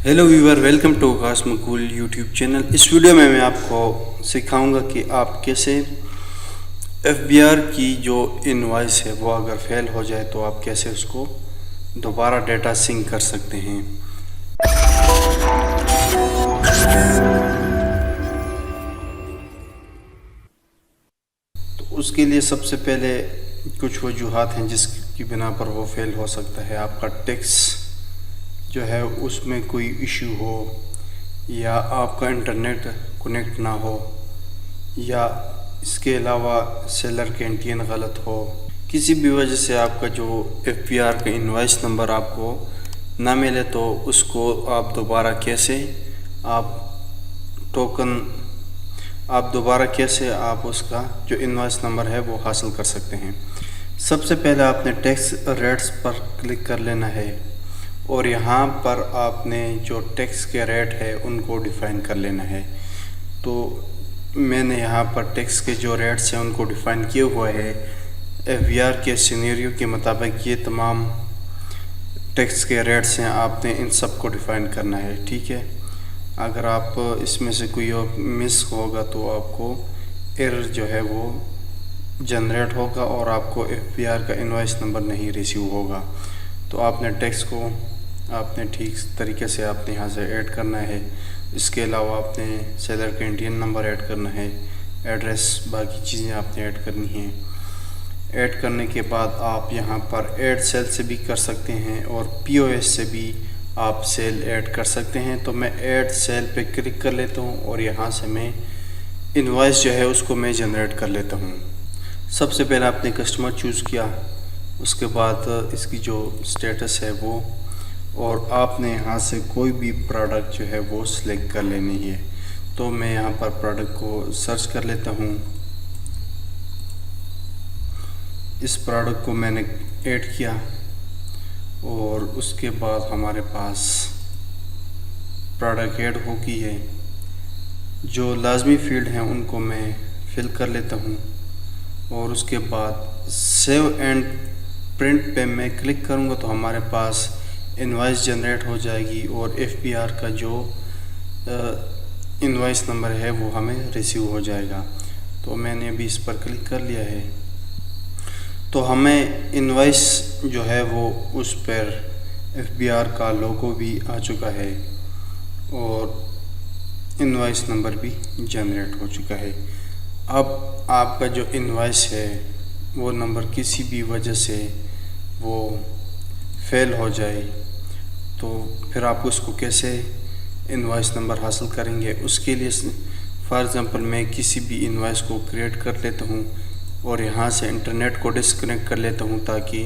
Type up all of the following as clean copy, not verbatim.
Hello viewer, welcome to Akash Maqbool YouTube channel. इस video में मैं आपको सिखाऊंगा कि आप कैसे एफबीआर की जो इनवॉइस है वो अगर फेल हो जाए तो आप कैसे उसको दोबारा डेटा सिंक कर सकते हैं। तो उसके लिए सबसे पहले कुछ वजूहात हैं जिसकी बिना पर वो फेल हो सकता है। आपका टैक्स जो है उसमें कोई इशू हो, या आपका इंटरनेट कनेक्ट ना हो, या इसके अलावा सेलर कैंटीन गलत हो, किसी भी वजह से आपका जो एफबीआर का इनवॉइस नंबर आपको ना मिले तो उसको आप दोबारा कैसे आप उसका जो इनवॉइस नंबर है वो हासिल कर सकते हैं। सबसे पहले आपने टैक्स रेट्स पर क्लिक कर लेना है और यहाँ पर आपने जो टैक्स के रेट है उनको डिफ़ाइन कर लेना है। तो मैंने यहाँ पर टैक्स के जो रेट्स हैं उनको डिफ़ाइन किए हुए हैं। एफबीआर के सिनेरियो के मुताबिक ये तमाम टैक्स के रेट्स हैं, आपने इन सब को डिफ़ाइन करना है, ठीक है। अगर आप इसमें से कोई मिस होगा तो आपको एरर जो है वो जनरेट होगा और आपको एफबीआर का इनवॉइस नंबर नहीं रिसीव होगा। तो आपने टैक्स को आपने ठीक तरीके से आपने यहाँ से ऐड करना है। इसके अलावा आपने सेलर कैंटीन नंबर ऐड करना है, एड्रेस, बाकी चीज़ें आपने ऐड करनी हैं। ऐड करने के बाद आप यहाँ पर ऐड सेल से भी कर सकते हैं और पीओएस से भी आप सेल ऐड कर सकते हैं। तो मैं ऐड सेल पे क्लिक कर लेता हूँ और यहाँ से मैं इनवॉइस जो है उसको मैं जनरेट कर लेता हूँ। सबसे पहले आपने कस्टमर चूज़ किया, उसके बाद इसकी जो स्टेटस है वो, और आपने यहाँ से कोई भी प्रोडक्ट जो है वो सिलेक्ट कर लेनी है। तो मैं यहाँ पर प्रोडक्ट को सर्च कर लेता हूँ। इस प्रोडक्ट को मैंने ऐड किया और उसके बाद हमारे पास प्रोडक्ट ऐड हो गई है। जो लाजमी फील्ड हैं उनको मैं फिल कर लेता हूँ और उसके बाद सेव एंड प्रिंट पे मैं क्लिक करूँगा तो हमारे पास इनवॉइस जनरेट हो जाएगी और एफबीआर का जो इनवॉइस नंबर है वो हमें रिसीव हो जाएगा। तो मैंने अभी इस पर क्लिक कर लिया है। तो हमें इनवॉइस जो है वो उस पर एफबीआर का लोगो भी आ चुका है और इनवॉइस नंबर भी जनरेट हो चुका है। अब आपका जो इनवॉइस है वो नंबर किसी भी वजह से वो फेल हो जाए तो फिर आप उसको कैसे इनवॉइस नंबर हासिल करेंगे। उसके लिए फॉर एग्ज़ाम्पल मैं किसी भी इनवॉइस को क्रिएट कर लेता हूँ और यहाँ से इंटरनेट को डिस्कनेक्ट कर लेता हूँ ताकि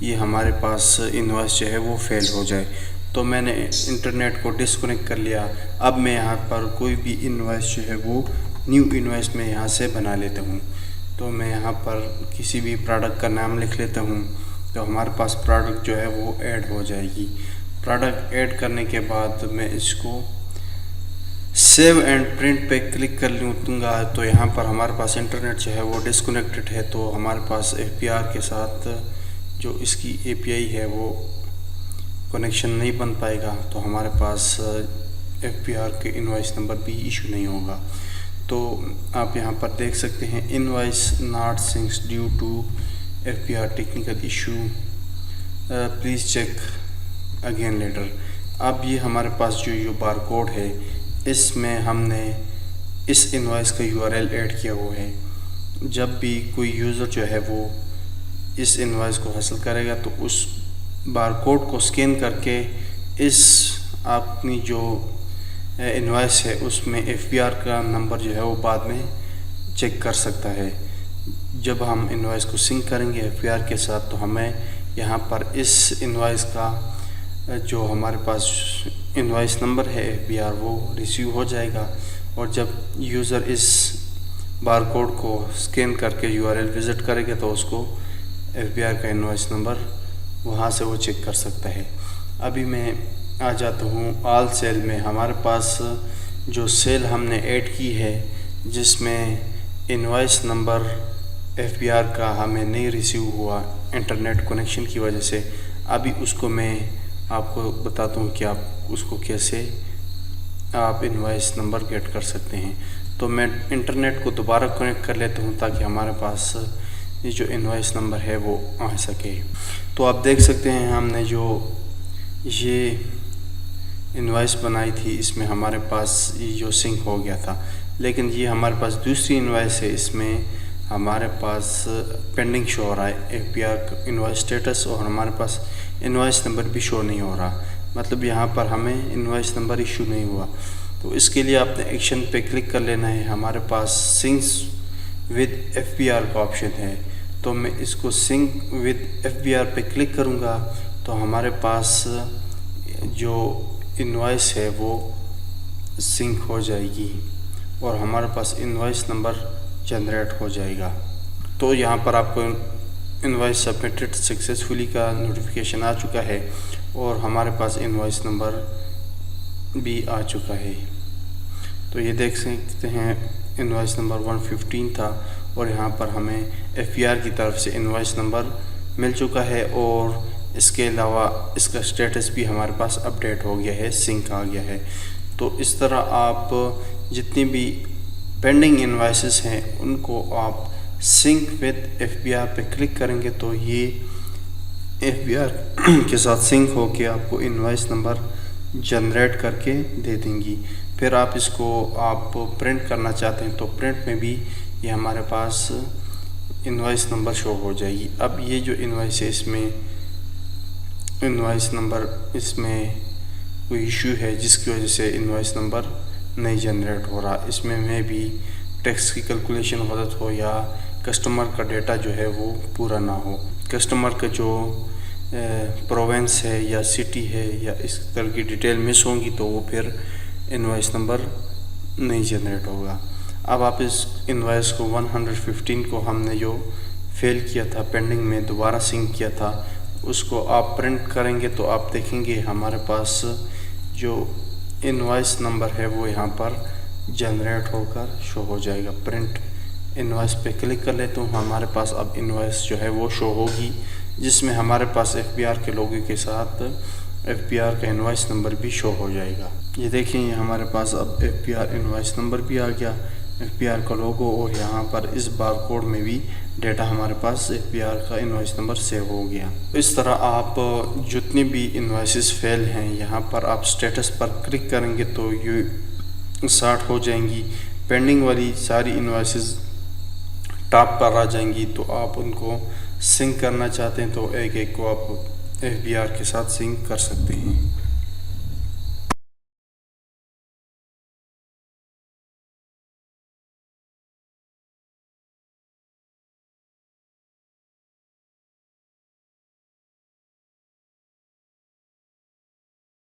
ये हमारे पास इनवॉइस जो है वो फेल हो जाए। तो मैंने इंटरनेट को डिस्कनेक्ट कर लिया। अब मैं यहाँ पर कोई भी इनवॉइस जो है वो न्यू इनवॉइस में यहाँ से बना लेता हूँ। तो मैं यहाँ पर किसी भी प्रोडक्ट का नाम लिख लेता हूँ तो हमारे पास प्रोडक्ट जो है वो ऐड हो जाएगी। प्रोडक्ट ऐड करने के बाद मैं इसको सेव एंड प्रिंट पे क्लिक कर लूँगा तो यहाँ पर हमारे पास इंटरनेट जो है वो डिस्कनेक्टेड है। तो हमारे पास एफबीआर के साथ जो इसकी एपीआई है वो कनेक्शन नहीं बन पाएगा, तो हमारे पास एफबीआर के इनवॉइस नंबर भी इशू नहीं होगा। तो आप यहाँ पर देख सकते हैं invoice not syncs due to FBR technical issue, please check again later. अब ये हमारे पास जो बारकोड है इसमें हमने इस इनवॉइस का यूआरएल ऐड किया हुआ है। जब भी कोई यूज़र जो है वो इस इनवॉइस को हासिल करेगा तो उस बारकोड को स्कैन करके इस अपनी जो इनवॉइस है उसमें एफबीआर का नंबर जो है वो बाद में चेक कर सकता है। जब हम इनवॉइस को सिंक करेंगे एफबीआर के साथ तो हमें यहाँ पर इस इनवॉइस का जो हमारे पास इनवॉइस नंबर है एफबीआर वो रिसीव हो जाएगा। और जब यूज़र इस बारकोड को स्कैन करके यूआरएल विज़िट करेगा तो उसको एफबीआर का इनवॉइस नंबर वहाँ से वो चेक कर सकता है। अभी मैं आ जाता हूँ ऑल सेल में। हमारे पास जो सेल हमने ऐड की है जिसमें इनवॉइस नंबर एफबीआर का हमें नहीं रिसीव हुआ इंटरनेट कनेक्शन की वजह से, अभी उसको मैं आपको बताता हूँ कि आप उसको कैसे आप इनवॉइस नंबर गेट कर सकते हैं। तो मैं इंटरनेट को दोबारा कनेक्ट कर लेता हूँ ताकि हमारे पास ये जो इनवॉइस नंबर है वो आ सके। तो आप देख सकते हैं हमने जो ये इनवॉइस बनाई थी इसमें हमारे पास ये जो सिंक हो गया था, लेकिन ये हमारे पास दूसरी इनवॉइस है, इसमें हमारे पास पेंडिंग शो हो रहा है FBR इनवॉइस स्टेटस, और हमारे पास इनवॉइस नंबर भी शो नहीं हो रहा, मतलब यहाँ पर हमें इनवॉइस नंबर इशू नहीं हुआ। तो इसके लिए आपने एक्शन पे क्लिक कर लेना है। हमारे पास सिंक्स विद FBR का ऑप्शन है, तो मैं इसको सिंक विद FBR पे क्लिक करूँगा तो हमारे पास जो इनवॉइस है वो सिंक हो जाएगी और हमारे पास इनवॉइस नंबर जनरेट हो जाएगा। तो यहाँ पर आपको इनवॉइस सबमिटेड सक्सेसफुली का नोटिफिकेशन आ चुका है और हमारे पास इनवॉइस नंबर भी आ चुका है। तो ये देख सकते हैं इनवॉइस नंबर 115 था और यहाँ पर हमें FBR की तरफ से इनवॉइस नंबर मिल चुका है और इसके अलावा इसका स्टेटस भी हमारे पास अपडेट हो गया है, सिंक आ गया है। तो इस तरह आप जितनी भी पेंडिंग इनवॉइसेस हैं उनको आप सिंक विद FBR पे क्लिक करेंगे तो ये FBR के साथ सिंक होके आपको इनवॉइस नंबर जनरेट करके दे देंगी। फिर आप इसको आप प्रिंट करना चाहते हैं तो प्रिंट में भी ये हमारे पास इनवॉइस नंबर शो हो जाएगी। अब ये जो इनवॉइस है इसमें इनवॉइस नंबर इसमें कोई इशू है जिसकी वजह से इनवॉइस नंबर नहीं जनरेट हो रहा। इसमें मैं भी टैक्स की कैलकुलेशन गलत हो या कस्टमर का डेटा जो है वो पूरा ना हो, कस्टमर का जो प्रोविंस है या सिटी है या इस तरह की डिटेल मिस होंगी तो वो फिर इनवॉइस नंबर नहीं जनरेट होगा। अब आप इस इनवॉइस को 115 को हमने जो फेल किया था पेंडिंग में दोबारा सिंक किया था उसको आप प्रिंट करेंगे तो आप देखेंगे हमारे पास जो इनवॉइस नंबर है वो यहाँ पर जनरेट होकर शो हो जाएगा। प्रिंट इनवॉइस पे क्लिक कर लेते हूँ, हमारे पास अब इनवॉइस जो है वो शो होगी जिसमें हमारे पास FBR के लोगो के साथ FBR का इनवॉइस नंबर भी शो हो जाएगा। ये देखिए हमारे पास अब FBR इनवॉइस नंबर भी आ गया, FBR का लोगो, और यहाँ पर इस बारकोड में भी डेटा हमारे पास FBR का इनवॉइस नंबर सेव हो गया। इस तरह आप जितनी भी इनवॉइसेस फेल हैं यहाँ पर आप स्टेटस पर क्लिक करेंगे तो ये स्टार्ट हो जाएंगी। पेंडिंग वाली सारी इनवॉइसेस टॉप पर आ जाएंगी तो आप उनको सिंक करना चाहते हैं तो एक एक को आप FBR के साथ सिंक कर सकते हैं।